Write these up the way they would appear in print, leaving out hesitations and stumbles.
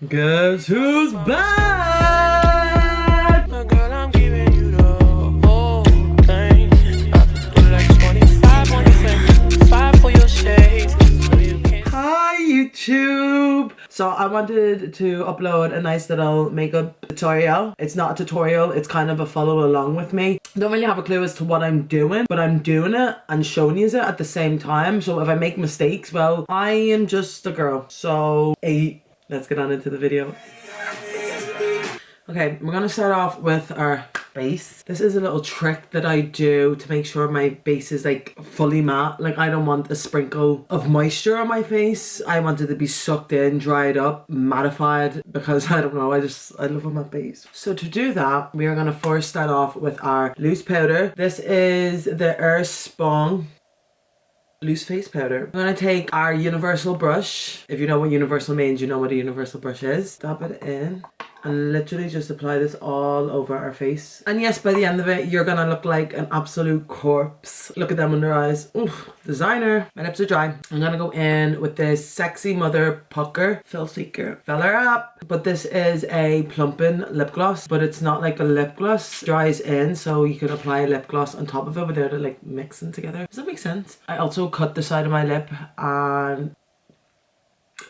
Guess who's back? Girl, I'm giving you the whole thing. I put like 25 on your face, 5 for your shades. So you can Hi YouTube! So I wanted to upload a nice little makeup tutorial. It's not a tutorial, it's kind of a follow along with me. Don't really have a clue as to what I'm doing, but I'm doing it and showing you it at the same time. So if I make mistakes, well, I am just a girl. So, let's get on into the video. Okay, we're gonna start off with our base. This is a little trick that I do to make sure my base is like fully matte. Like I don't want a sprinkle of moisture on my face. I want it to be sucked in, dried up, mattified, because I don't know, I love a matte base. So to do that, we are gonna first start off with our loose powder. This is the Airspun loose face powder. I'm gonna take our universal brush. If you know what universal means, you know what a universal brush is. Dab it in and literally just apply this all over our face. And yes, by the end of it, you're gonna look like an absolute corpse. Look at them under eyes. Oof, designer. My lips are dry. I'm gonna go in with this Sexy Mother Pucker Fill Seeker. Fill her up. But this is a plumping lip gloss, but it's not like a lip gloss. It dries in, so you can apply a lip gloss on top of it without it like mixing together. Does that make sense? I also cut the side of my lip and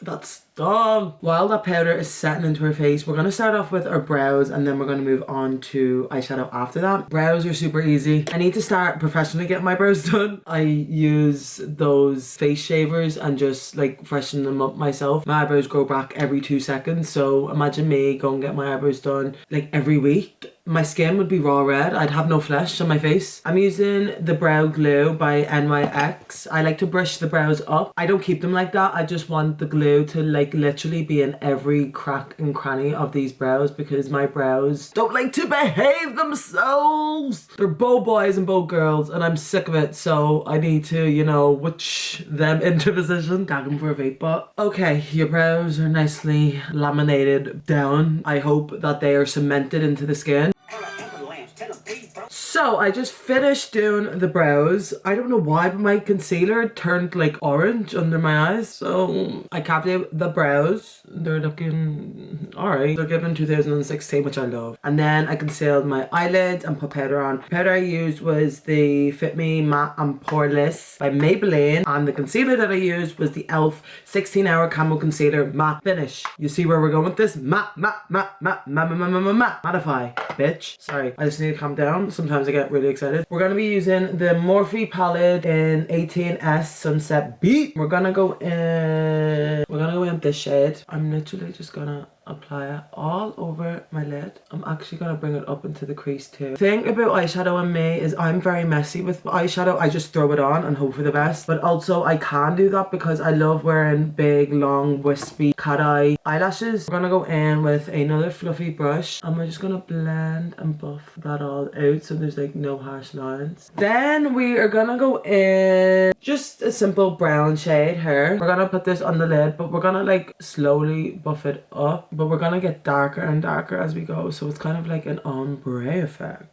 that's done. While that powder is setting into her face, we're going to start off with our brows and then we're going to move on to eyeshadow after that. Brows are super easy. I need to start professionally getting my brows done. I use those face shavers and just like freshen them up myself. My eyebrows grow back every 2 seconds, so imagine me going and get my eyebrows done like every week. My skin would be raw red. I'd have no flesh on my face. I'm using the Brow Glue by NYX. I like to brush the brows up. I don't keep them like that. I just want the glue to like literally be in every crack and cranny of these brows because my brows don't like to behave themselves. They're bow boys and bow girls and I'm sick of it. So I need to, you know, witch them into position. Gagging for a vape bot. Okay, your brows are nicely laminated down. I hope that they are cemented into the skin. So I just finished doing the brows. I don't know why, but my concealer turned like orange under my eyes. So I capped out the brows. They're looking alright. They're giving 2016, which I love. And then I concealed my eyelids and put powder on. The powder I used was the Fit Me Matte and Poreless by Maybelline. And the concealer that I used was the e.l.f. 16-Hour Camo Concealer Matte Finish. You see where we're going with this? Matte, matte, matte, matte, matte, matte, matte, matte, mattify, bitch. Sorry, I just need to calm down. Sometimes I get really excited. We're gonna be using the Morphe palette in 18S Sunset Beat. We're gonna go in with this shade. I'm literally just gonna apply it all over my lid. I'm actually gonna bring it up into the crease too. The thing about eyeshadow and me is I'm very messy with eyeshadow. I just throw it on and hope for the best. But also I can do that because I love wearing big, long, wispy cat eye eyelashes. We're gonna go in with another fluffy brush and we're just gonna blend and buff that all out so there's like no harsh lines. Then we are gonna go in just a simple brown shade here. We're gonna put this on the lid, but we're gonna like slowly buff it up. But we're gonna get darker and darker as we go, so it's kind of like an ombre effect.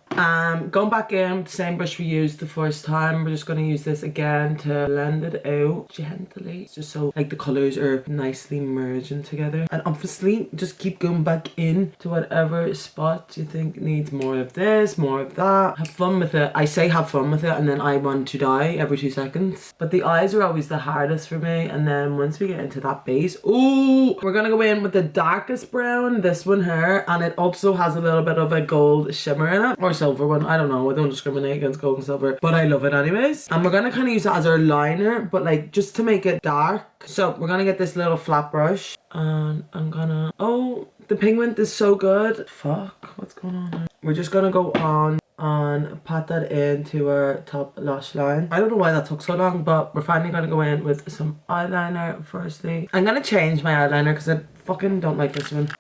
Going back in with the same brush we used the first time, we're just gonna use this again to blend it out gently, just so like the colors are nicely merging together. And obviously just keep going back in to whatever spot you think needs more of this, more of that. Have fun with it. I say have fun with it and then I want to die every 2 seconds. But the eyes are always the hardest for me, and then once we get into that base, ooh, we're gonna go in with the darkest brown, this one here, and it also has a little bit of a gold shimmer in it, or silver one. I don't know, I don't discriminate against gold and silver, but I love it anyways. And we're gonna kind of use it as our liner, but like just to make it dark. So we're gonna get this little flat brush and I'm gonna, oh, the pigment is so good. Fuck, what's going on here? We're just gonna go on and pat that into our top lash line. I don't know why that took so long, but we're finally gonna go in with some eyeliner firstly. I'm gonna change my eyeliner because I fucking don't like this one.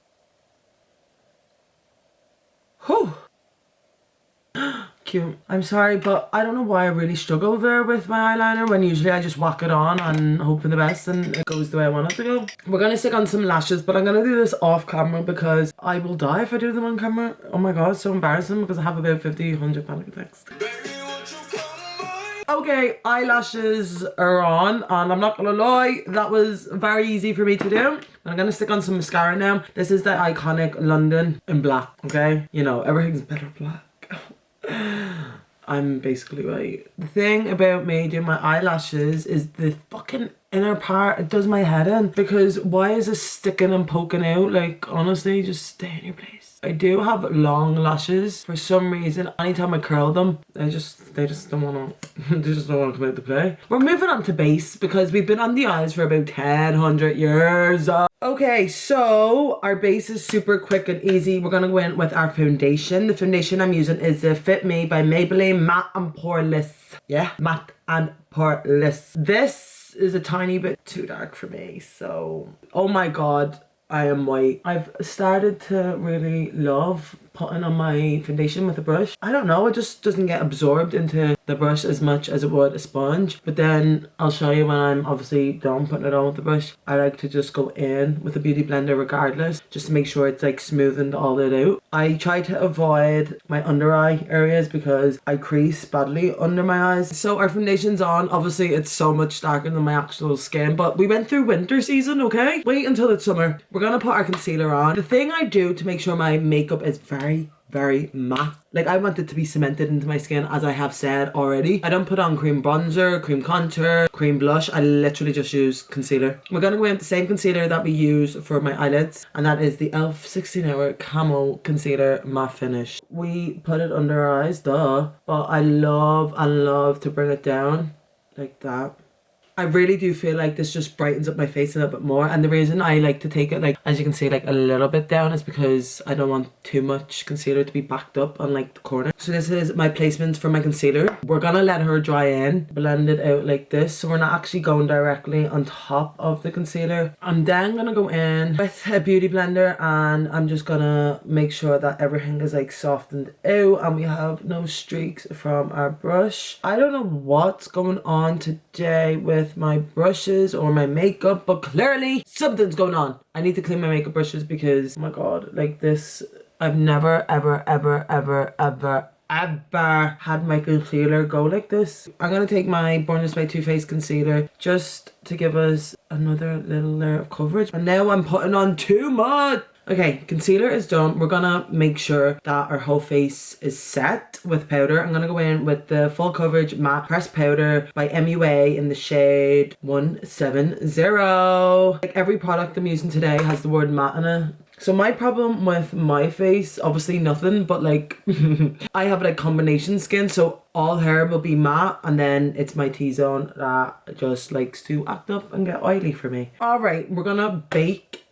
Whew. Cute. I'm sorry, but I don't know why I really struggle there with my eyeliner when usually I just whack it on and hope for the best and it goes the way I want it to go. We're gonna stick on some lashes, but I'm gonna do this off camera because I will die if I do them on camera. Oh my god, it's so embarrassing because I have about 50, 100 panic attacks. Okay, eyelashes are on, and I'm not gonna lie, that was very easy for me to do. I'm gonna stick on some mascara now. This is the iconic London in black, okay? You know, everything's better black. I'm basically right. The thing about me doing my eyelashes is the fucking inner part. It does my head in, because why is it sticking and poking out? Like, honestly, just stay in your place. I do have long lashes. For some reason, anytime I curl them, they just don't wanna they just don't wanna come out to play. We're moving on to base because we've been on the eyes for about 100 years. Okay, so our base is super quick and easy. We're gonna go in with our foundation. The foundation I'm using is the Fit Me by Maybelline Matte and Poreless. Yeah, matte and poreless. This is a tiny bit too dark for me, so oh my god, I am white. I've started to really love putting on my foundation with a brush. I don't know, it just doesn't get absorbed into the brush as much as it would a sponge. But then I'll show you when I'm obviously done putting it on with the brush. I like to just go in with a beauty blender regardless, just to make sure it's like smoothened all it out. I try to avoid my under eye areas because I crease badly under my eyes. So our foundation's on. Obviously it's so much darker than my actual skin, but we went through winter season, okay? Wait until it's summer. We're gonna put our concealer on. The thing I do to make sure my makeup is very matte. Like, I want it to be cemented into my skin, as I have said already. I don't put on cream bronzer, cream contour, cream blush. I literally just use concealer. We're gonna go in with the same concealer that we use for my eyelids, and that is the e.l.f. 16 Hour Camo Concealer Matte Finish. We put it under our eyes, duh, but I love to bring it down like that. I really do feel like this just brightens up my face a little bit more, and the reason I like to take it, like, as you can see, like a little bit down is because I don't want too much concealer to be backed up on like the corner. So this is my placement for my concealer. We're gonna let her dry in, blend it out like this, so we're not actually going directly on top of the concealer. I'm then gonna go in with a beauty blender, and I'm just gonna make sure that everything is like softened out and we have no streaks from our brush. I don't know what's going on today with my brushes or my makeup, but clearly something's going on. I need to clean my makeup brushes because, oh my god, like this, I've never ever had my concealer go like this. I'm gonna take my Born This Way Too Faced concealer just to give us another little layer of coverage, and now I'm putting on too much. Okay, concealer is done. We're gonna make sure that our whole face is set with powder. I'm gonna go in with the Full Coverage Matte Pressed Powder by MUA in the shade 170. Like, every product I'm using today has the word matte in it. So my problem with my face, obviously nothing, but like I have like combination skin, so all hair will be matte, and then it's my T-zone that just likes to act up and get oily for me. Alright, we're gonna bake,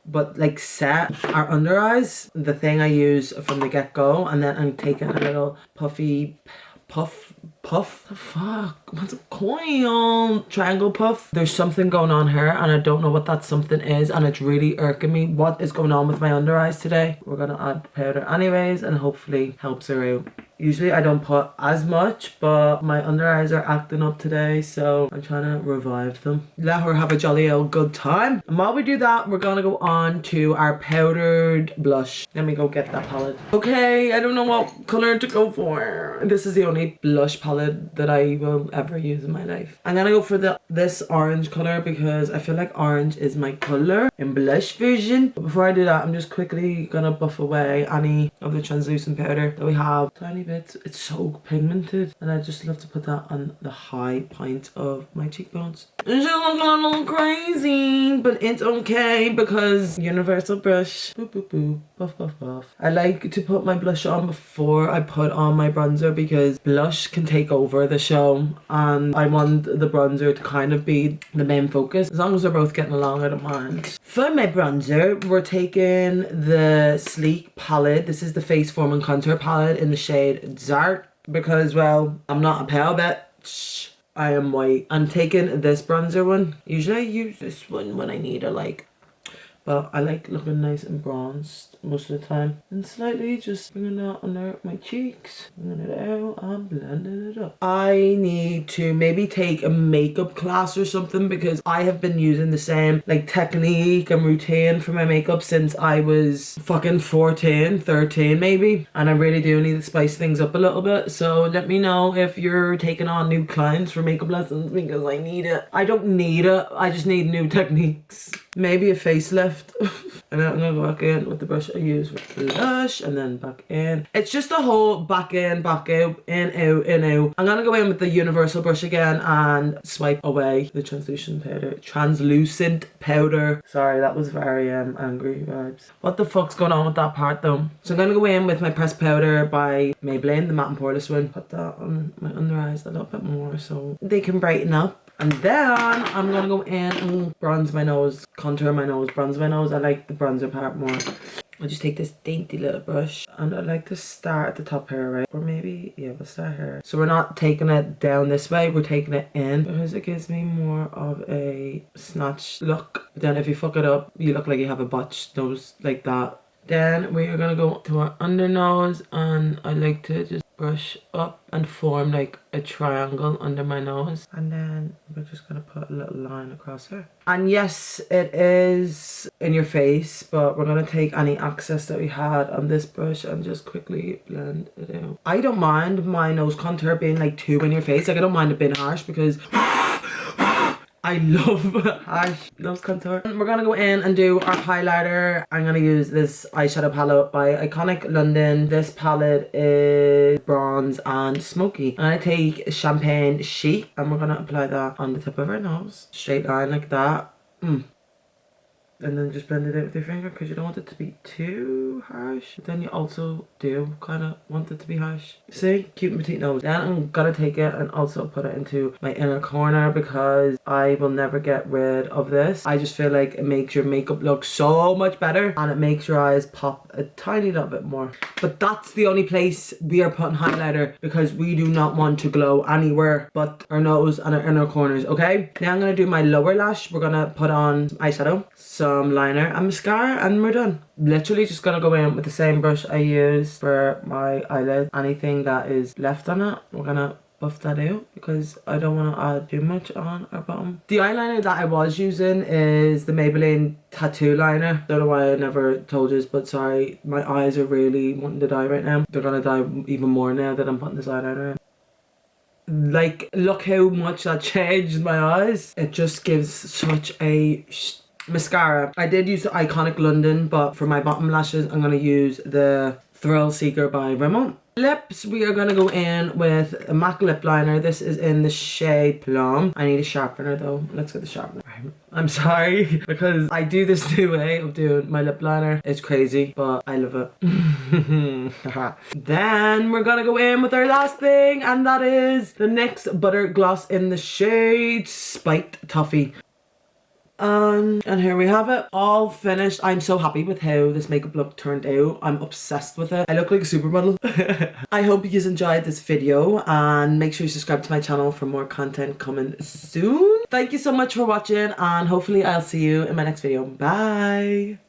but like set our under eyes, the thing I use from the get-go, and then I'm taking a little puffy puff, fuck, what's it called? Triangle puff. There's something going on here, and I don't know what that something is, and it's really irking me. What is going on with my under eyes today? We're gonna add powder anyways, and hopefully helps her out. Usually I don't put as much, but my under eyes are acting up today, so I'm trying to revive them. Let her have a jolly old good time. And while we do that, we're gonna go on to our powdered blush. Let me go get that palette. Okay, I don't know what color to go for. This is the only blush palette that I will ever use in my life. I'm gonna go for this orange color because I feel like orange is my color in blush version. But before I do that, I'm just quickly gonna buff away any of the translucent powder that we have. Tiny bit. It's so pigmented, and I just love to put that on the high point of my cheekbones. It's just looking a little crazy, but it's okay because universal brush. Boop boop boop. Buff buff buff. I like to put my blush on before I put on my bronzer because blush can take over the show, and I want the bronzer to kind of be the main focus. As long as we're both getting along, I don't mind. For my bronzer, we're taking the Sleek palette. This is the Face Form and Contour palette in the shade Dark because, well, I'm not a pale bitch. I am white. I'm taking this bronzer one. Usually I use this one when I need a like But I like looking nice and bronzed most of the time. And slightly just bringing that under my cheeks. Bringing it out and blending it up. I need to maybe take a makeup class or something because I have been using the same like technique and routine for my makeup since I was fucking 14, 13 maybe. And I really do need to spice things up a little bit. So let me know if you're taking on new clients for makeup lessons because I need it. I don't need it. I just need new techniques. Maybe a facelift. And then I'm gonna go back in with the brush I use for blush and then back in. It's just a whole back in, back out, in, out, in, out. I'm gonna go in with the universal brush again and swipe away the translucent powder. Sorry, that was very angry vibes. What the fuck's going on with that part though? So I'm gonna go in with my pressed powder by Maybelline, the matte and poreless one. Put that on my under eyes a little bit more so they can brighten up. And then I'm gonna go in and bronze my nose, contour my nose, bronze my nose. I like the bronzer part more. I'll just take this dainty little brush and I like to start at the top here, right? Or maybe, yeah, we'll start here. So we're not taking it down this way, we're taking it in because it gives me more of a snatch look. But then if you fuck it up, you look like you have a botched nose like that. Then we are gonna go to our under nose and I like to just brush up and form like a triangle under my nose. And then we're just gonna put a little line across here. And yes, it is in your face, but we're gonna take any excess that we had on this brush and just quickly blend it out. I don't mind my nose contour being like too in your face. Like I don't mind it being harsh because I love harsh nose contour. We're gonna go in and do our highlighter. I'm gonna use this eyeshadow palette by Iconic London. This palette is bronze and smoky. I'm gonna take Champagne Chic and we're gonna apply that on the tip of our nose. Straight line like that. And then just blend it out with your finger because you don't want it to be too harsh. But then you also do kind of want it to be harsh. See? Cute and petite nose. Then I'm gonna take it and also put it into my inner corner because I will never get rid of this. I just feel like it makes your makeup look so much better and it makes your eyes pop a tiny little bit more. But that's the only place we are putting highlighter because we do not want to glow anywhere but our nose and our inner corners, okay? Now I'm gonna do my lower lash. We're gonna put on some eyeshadow, some liner and mascara and we're done. Literally just gonna go in with the same brush I use for my eyelid. Anything that is left on it, we're gonna buff that out because I don't want to add too much on our bottom. The eyeliner that I was using is the Maybelline tattoo liner. Don't know why I never told you, but sorry, my eyes are really wanting to die right now. They're gonna die even more now that I'm putting this eyeliner in. Like, look how much that changed my eyes. It just gives such a mascara. I did use the Iconic London, but for my bottom lashes I'm gonna use the Thrill Seeker by Rimmel. Lips, we are gonna go in with a MAC lip liner. This is in the shade Plum. I need a sharpener though. Let's get the sharpener. I'm sorry because I do this new way of doing my lip liner. It's crazy, but I love it. Then we're gonna go in with our last thing, and that is the NYX Butter Gloss in the shade Spiked Toffee. And here we have it, all finished. I'm so happy with how this makeup look turned out. I'm obsessed with it. I look like a supermodel. I hope you enjoyed this video and make sure you subscribe to my channel for more content coming soon. Thank you so much for watching and hopefully I'll see you in my next video. Bye!